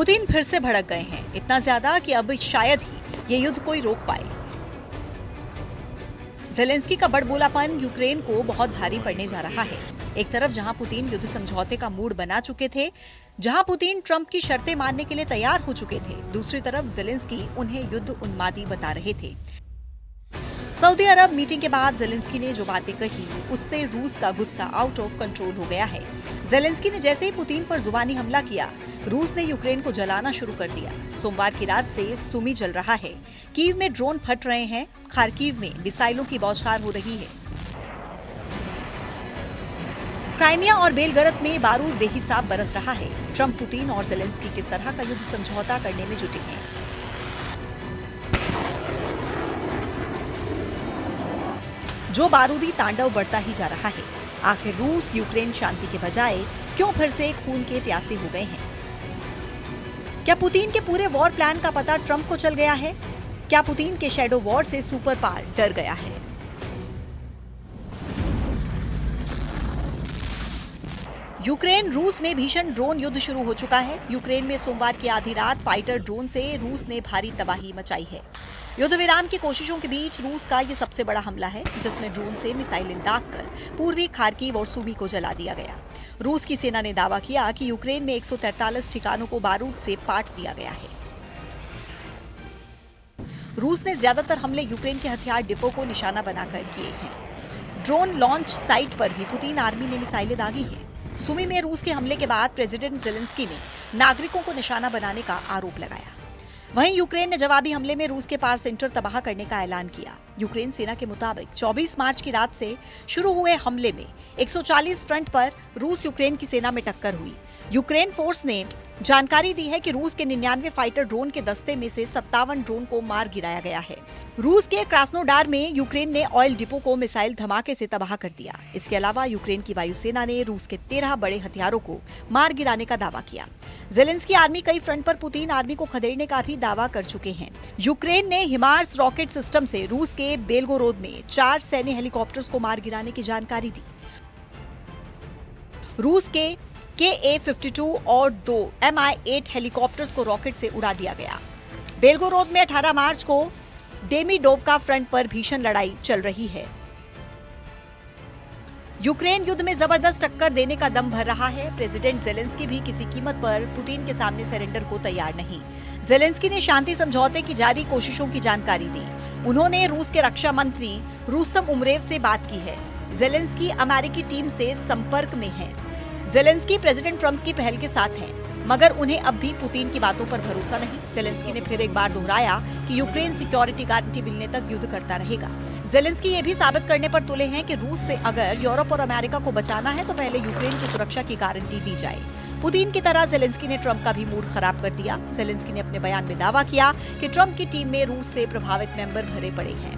Putin फिर से भड़क गए हैं, इतना ज्यादा कि अब शायद ही ये युद्ध कोई रोक पाए। ज़ेलेंस्की का बड़बोलापन यूक्रेन को बहुत भारी पड़ने जा रहा है। एक तरफ जहां पुतिन युद्ध समझौते का मूड बना चुके थे, जहां पुतिन ट्रंप की शर्तें मानने के लिए तैयार हो चुके थे, दूसरी तरफ ज़ेलेंस्की उन्हें युद्ध उन्मादी बता रहे थे। सऊदी अरब मीटिंग के बाद ज़ेलेंस्की ने जो बातें कही, उससे रूस का गुस्सा आउट ऑफ कंट्रोल हो गया है। ज़ेलेंस्की ने जैसे ही पुतिन पर जुबानी हमला किया, रूस ने यूक्रेन को जलाना शुरू कर दिया। सोमवार की रात से सुमी जल रहा है, कीव में ड्रोन फट रहे हैं, खार्किव में मिसाइलों की बौछार हो रही है। क्राइमिया और बेलगरद में बारूद बेहिसाब बरस रहा है। ट्रंप, पुतिन और ज़ेलेंस्की किस तरह का युद्ध समझौता करने में जुटे हैं। जो बारूदी तांडव बढ़ता ही जा रहा है। आखिर रूस यूक्रेन शांति के बजाय क्यों फिर से खून के प्यासे हो गए हैं? क्या पुतिन के पूरे वॉर प्लान का पता ट्रंप को चल गया है? क्या पुतिन के शैडो वॉर से सुपर पावर डर गया है? यूक्रेन रूस में भीषण ड्रोन युद्ध शुरू हो चुका है। यूक्रेन में सोमवार की आधी रात फाइटर ड्रोन से रूस ने भारी तबाही मचाई है। युद्ध विराम की कोशिशों के बीच रूस का ये सबसे बड़ा हमला है, जिसमें ड्रोन से मिसाइलें दागकर पूर्वी खार्किव और सुमी को जला दिया गया। रूस की सेना ने दावा किया कि यूक्रेन में 143 ठिकानों को बारूद से पाट दिया गया है। रूस ने ज्यादातर हमले यूक्रेन के हथियार डिपो को निशाना बनाकर किए हैं। ड्रोन लॉन्च साइट पर भी पुतिन आर्मी ने मिसाइलें दागी हैं। सुमी में रूस के हमले के बाद प्रेसिडेंट ज़ेलेंस्की ने नागरिकों को निशाना बनाने का आरोप लगाया। वहीं यूक्रेन ने जवाबी हमले में रूस के पावर सेंटर तबाह करने का ऐलान किया। यूक्रेन सेना के मुताबिक 24 मार्च की रात से शुरू हुए हमले में 140 फ्रंट पर रूस यूक्रेन की सेना में टक्कर हुई। यूक्रेन फोर्स ने जानकारी दी है कि रूस के 99 फाइटर ड्रोन के दस्ते में से 57 ड्रोन को मार गिराया गया है। रूस के क्रास्नोडार में यूक्रेन ने ऑयल डिपो को मिसाइल धमाके से तबाह कर दिया। इसके अलावा यूक्रेन की वायुसेना ने रूस के 13 बड़े हथियारों को मार गिराने का दावा किया। ज़ेलेंस्की आर्मी कई फ्रंट पर पुतिन आर्मी को खदेड़ने का भी दावा कर चुके हैं। यूक्रेन ने हिमार्स रॉकेट सिस्टम से रूस के बेलगोरोद में 4 सैन्य हेलीकॉप्टर्स को मार गिराने की जानकारी दी। रूस के KA-52 और 2 Mi-8 हेलीकॉप्टर्स को रॉकेट से उड़ा दिया गया। बेलगोरोद में 18 मार्च को डेमिडोवका फ्रंट पर भीषण लड़ाई चल रही है। यूक्रेन युद्ध में जबरदस्त टक्कर देने का दम भर रहा है। प्रेसिडेंट ज़ेलेंस्की भी किसी कीमत पर पुतिन के सामने सरेंडर को तैयार नहीं। ज़ेलेंस्की ने शांति समझौते की जारी कोशिशों की जानकारी दी। उन्होंने रूस के रक्षा मंत्री रुस्तम उमरेव से बात की है। ज़ेलेंस्की अमेरिकी टीम से संपर्क में है। ज़ेलेंस्की प्रेसिडेंट ट्रंप की पहल के साथ हैं, मगर उन्हें अब भी पुतिन की बातों पर भरोसा नहीं। ज़ेलेंस्की ने फिर एक बार दोहराया कि यूक्रेन सिक्योरिटी गारंटी मिलने तक युद्ध करता रहेगा। ज़ेलेंस्की ये भी साबित करने पर तुले हैं कि रूस से अगर यूरोप और अमेरिका को बचाना है तो पहले यूक्रेन की सुरक्षा की गारंटी दी जाए। पुतिन की तरह ज़ेलेंस्की ने ट्रंप का भी मूड खराब कर दिया। ज़ेलेंस्की ने अपने बयान में दावा किया कि ट्रंप की टीम में रूस से प्रभावित मेंबर भरे पड़े हैं।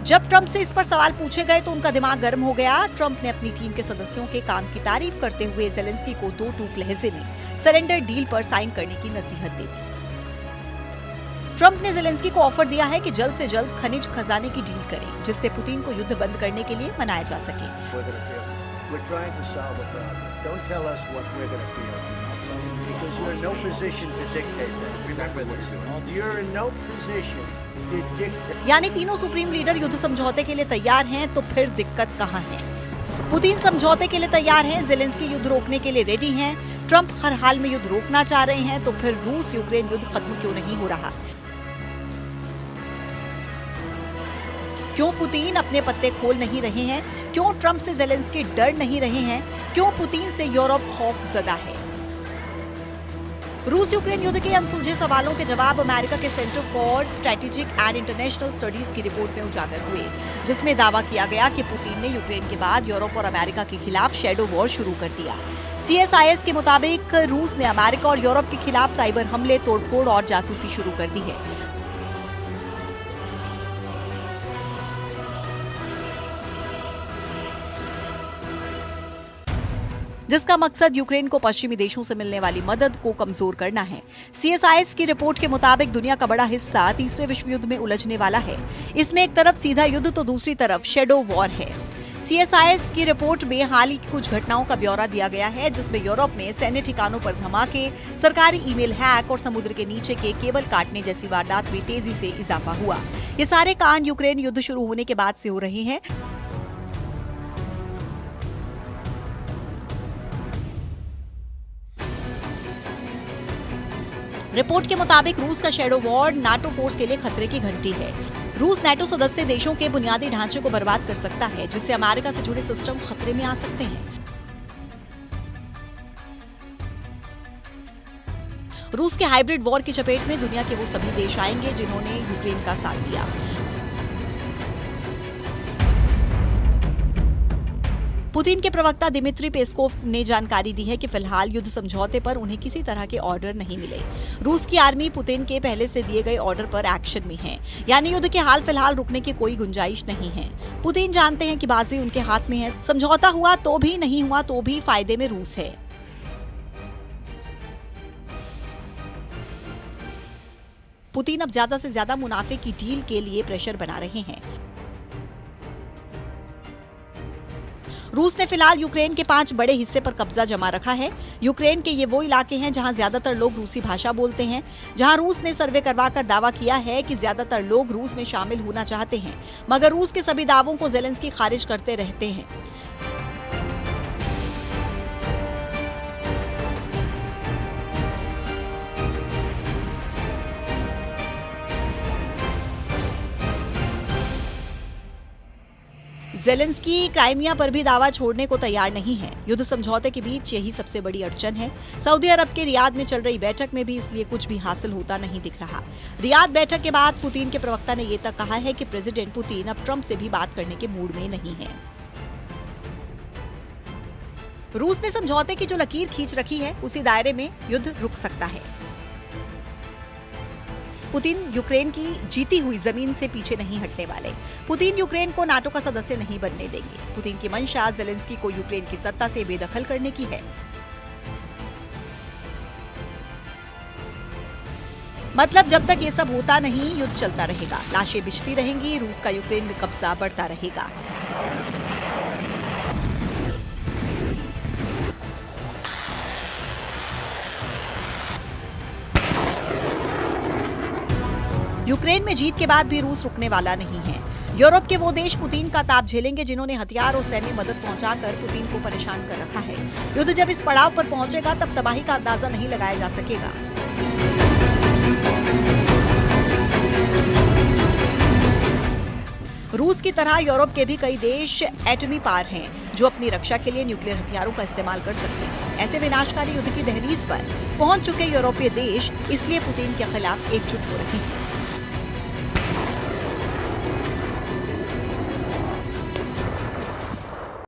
जब ट्रंप से इस पर सवाल पूछे गए तो उनका दिमाग गर्म हो गया। ट्रंप ने अपनी टीम के सदस्यों के काम की तारीफ करते हुए ज़ेलेंस्की को 2 टूक लहजे में सरेंडर डील पर साइन करने की नसीहत दे दी। ट्रंप ने ज़ेलेंस्की को ऑफर दिया है कि जल्द से जल्द खनिज खजाने की डील करें, जिससे पुतिन को युद्ध बंद करने के लिए मनाया जा सके। यानी तीनों सुप्रीम लीडर युद्ध समझौते के लिए तैयार हैं, तो फिर दिक्कत कहां है? पुतिन समझौते के लिए तैयार हैं, ज़ेलेंस्की युद्ध रोकने के लिए रेडी हैं, ट्रंप हर हाल में युद्ध रोकना चाह रहे हैं, तो फिर रूस यूक्रेन युद्ध खत्म क्यों नहीं हो रहा? क्यों पुतिन अपने पत्ते खोल नहीं रहे हैं? क्यों ट्रंप से ज़ेलेंस्की डर नहीं रहे हैं? क्यों पुतिन से यूरोप खौफजदा है? रूस यूक्रेन युद्ध के अनसुलझे सवालों के जवाब अमेरिका के centre for strategic and international studies की रिपोर्ट में उजागर हुए, जिसमें दावा किया गया कि पुतिन ने यूक्रेन के बाद यूरोप और अमेरिका के खिलाफ शैडो वॉर शुरू कर दिया। CSIS के मुताबिक रूस ने अमेरिका और यूरोप के खिलाफ साइबर हमले, तोड़फोड़ और जासूसी शुरू कर दी है। जिसका मकसद यूक्रेन को पश्चिमी देशों से मिलने वाली मदद को कमजोर करना है। CSIS की रिपोर्ट के मुताबिक दुनिया का बड़ा हिस्सा तीसरे विश्व युद्ध में उलझने वाला है। इसमें एक तरफ सीधा युद्ध तो दूसरी तरफ शैडो वॉर है। CSIS की रिपोर्ट में हाल ही की कुछ घटनाओं का ब्यौरा दिया गया है, जिसमें यूरोप में सैन्य ठिकानों पर धमाके, सरकारी ईमेल हैक और समुद्र के नीचे के केबल काटने जैसी वारदात में तेजी से इजाफा हुआ। ये सारे कांड यूक्रेन युद्ध शुरू होने के बाद से हो रहे हैं। रिपोर्ट के मुताबिक रूस का शैडो वॉर नाटो फोर्स के लिए खतरे की घंटी है। रूस नाटो सदस्य देशों के बुनियादी ढांचे को बर्बाद कर सकता है, जिससे अमेरिका से जुड़े सिस्टम खतरे में आ सकते हैं। रूस के हाइब्रिड वॉर की चपेट में दुनिया के वो सभी देश आएंगे जिन्होंने यूक्रेन का साथ दिया। पुतिन के प्रवक्ता दिमित्री पेस्कोव ने जानकारी दी है कि फिलहाल युद्ध समझौते पर उन्हें किसी तरह के ऑर्डर नहीं मिले। रूस की आर्मी पुतिन के पहले से दिए गए ऑर्डर पर एक्शन में है, यानी युद्ध के हाल फिलहाल रुकने की कोई गुंजाइश नहीं है। पुतिन जानते हैं कि बाजी उनके हाथ में है। समझौता हुआ तो भी, नहीं हुआ तो भी फायदे में रूस है। पुतिन अब ज्यादा से ज्यादा मुनाफे की डील के लिए प्रेशर बना रहे हैं। रूस ने फिलहाल यूक्रेन के 5 बड़े हिस्से पर कब्जा जमा रखा है। यूक्रेन के ये वो इलाके हैं जहां ज्यादातर लोग रूसी भाषा बोलते हैं, जहां रूस ने सर्वे करवाकर दावा किया है कि ज्यादातर लोग रूस में शामिल होना चाहते हैं, मगर रूस के सभी दावों को ज़ेलेंस्की खारिज करते रहते हैं। ज़ेलेंस्की क्राइमिया पर भी दावा छोड़ने को तैयार नहीं है। युद्ध समझौते के बीच यही सबसे बड़ी अड़चन है। सऊदी अरब के रियाद में चल रही बैठक में भी इसलिए कुछ भी हासिल होता नहीं दिख रहा। रियाद बैठक के बाद पुतिन के प्रवक्ता ने ये तक कहा है कि प्रेसिडेंट पुतिन अब ट्रंप से भी बात करने के मूड में नहीं है। रूस ने समझौते की जो लकीर खींच रखी है, उसी दायरे में युद्ध रुक सकता है। पुतिन यूक्रेन की जीती हुई जमीन से पीछे नहीं हटने वाले। पुतिन यूक्रेन को नाटो का सदस्य नहीं बनने देंगे। पुतिन की मंशा ज़ेलेंस्की को यूक्रेन की सत्ता से बेदखल करने की है। मतलब जब तक ये सब होता नहीं, युद्ध चलता रहेगा, लाशें बिछती रहेंगी, रूस का यूक्रेन में कब्जा बढ़ता रहेगा। यूक्रेन में जीत के बाद भी रूस रुकने वाला नहीं है। यूरोप के वो देश पुतिन का ताप झेलेंगे जिन्होंने हथियार और सैन्य मदद पहुंचाकर पुतिन को परेशान कर रखा है। युद्ध जब इस पड़ाव पर पहुंचेगा तब तबाही का अंदाजा नहीं लगाया जा सकेगा। रूस की तरह यूरोप के भी कई देश एटमी पार हैं, जो अपनी रक्षा के लिए न्यूक्लियर हथियारों का इस्तेमाल कर सकते हैं। ऐसे विनाशकारी युद्ध की दहलीज पर पहुंच चुके यूरोपीय देश इसलिए पुतिन के खिलाफ एकजुट हो रहे हैं।